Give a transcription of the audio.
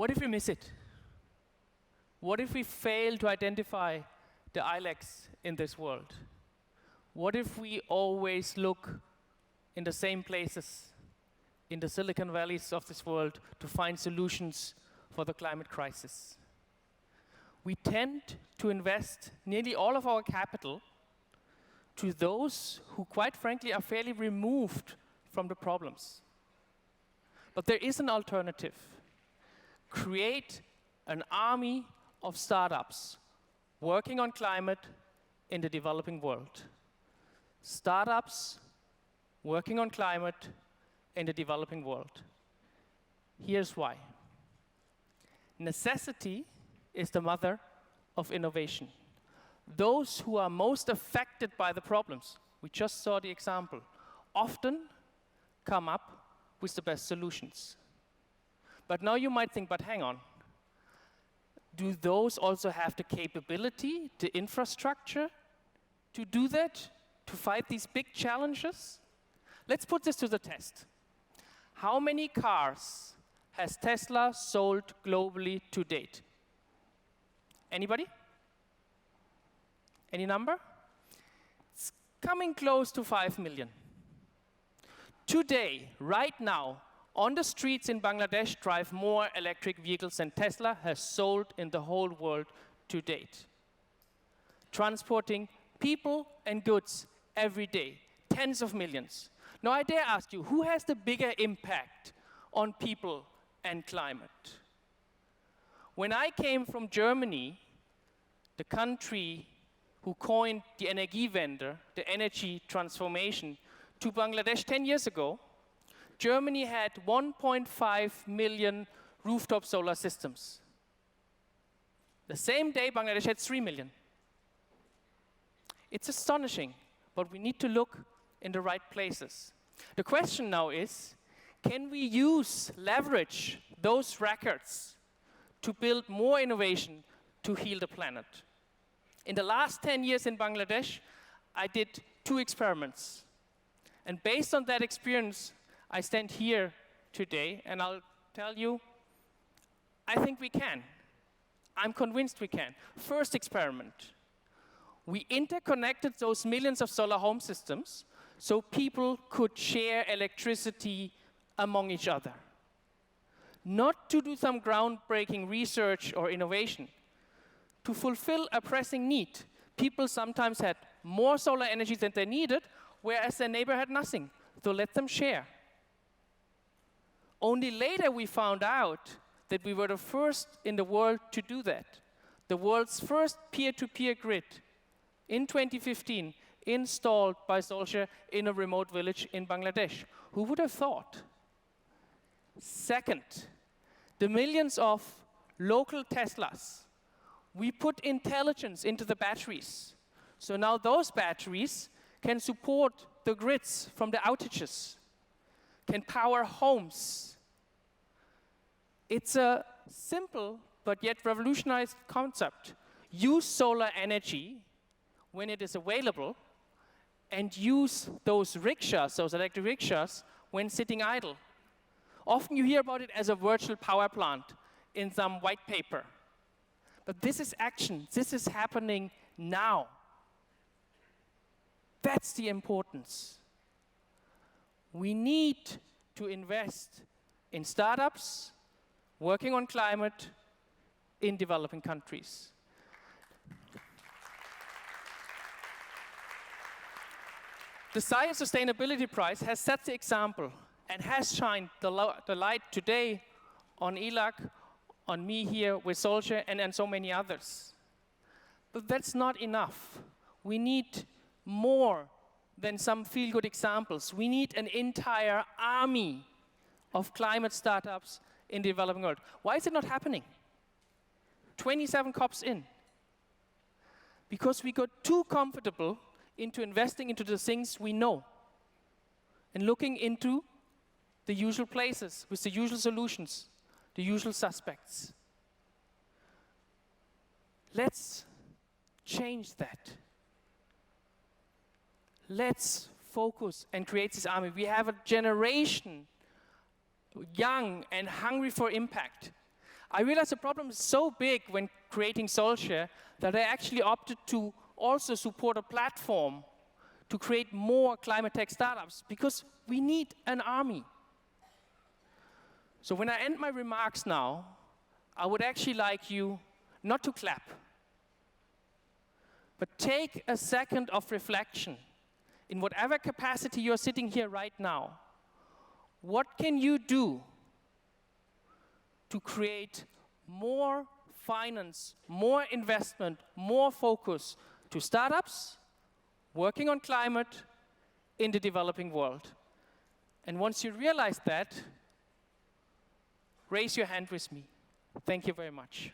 What if we miss it? What if we fail to identify the ilex in this world? What if we always look in the same places, in the Silicon Valleys of this world, to find solutions for the climate crisis? We tend to invest nearly all of our capital to those who, quite frankly, are fairly removed from the problems. But there is an alternative. Create an army of startups working on climate in the developing world. Startups working on climate in the developing world. Here's why. Necessity is the mother of innovation. Those who are most affected by the problems, we just saw the example, often come up with the best solutions. But now you might think, but hang on. Do those also have the capability, the infrastructure to do that, to fight these big challenges? Let's put this to the test. How many cars has Tesla sold globally to date? Anybody? Any number? It's coming close to 5 million. Today, right now, on the streets in Bangladesh drive more electric vehicles than Tesla has sold in the whole world to date. Transporting people and goods every day, tens of millions. Now I dare ask you, who has the bigger impact on people and climate? When I came from Germany, the country who coined the Energiewende, the energy transformation, to Bangladesh 10 years ago, Germany had 1.5 million rooftop solar systems. The same day, Bangladesh had 3 million. It's astonishing, but we need to look in the right places. The question now is, can we leverage those records to build more innovation to heal the planet? In the last 10 years in Bangladesh, I did 2 experiments. And based on that experience, I stand here today, and I'll tell you, I think we can. I'm convinced we can. First experiment. We interconnected those millions of solar home systems so people could share electricity among each other. Not to do some groundbreaking research or innovation, to fulfill a pressing need. People sometimes had more solar energy than they needed, whereas their neighbor had nothing. So let them share. Only later we found out that we were the first in the world to do that. The world's first peer-to-peer grid in 2015 installed by SOLshare in a remote village in Bangladesh. Who would have thought? Second, the millions of local Teslas. We put intelligence into the batteries. So now those batteries can support the grids from the outages, can power homes. It's a simple but yet revolutionized concept. Use solar energy when it is available and use those rickshaws, those electric rickshaws, when sitting idle. Often you hear about it as a virtual power plant in some white paper. But this is action. This is happening now. That's the importance. We need to invest in startups working on climate in developing countries. The Science Sustainability Prize has set the example and has shined the light today on ELAC, on me here with SOLshare, and so many others. But that's not enough. We need more than some feel-good examples. We need an entire army of climate startups in the developing world. Why is it not happening? 27 COPs in. Because we got too comfortable into investing into the things we know and looking into the usual places with the usual solutions, the usual suspects. Let's change that. Let's focus and create this army. We have a generation young and hungry for impact. I realized the problem is so big when creating SOLshare that I actually opted to also support a platform to create more climate tech startups, because we need an army. So when I end my remarks now, I would actually like you not to clap, but take a second of reflection. In whatever capacity you're sitting here right now, what can you do to create more finance, more investment, more focus to startups working on climate in the developing world? And once you realize that, raise your hand with me. Thank you very much.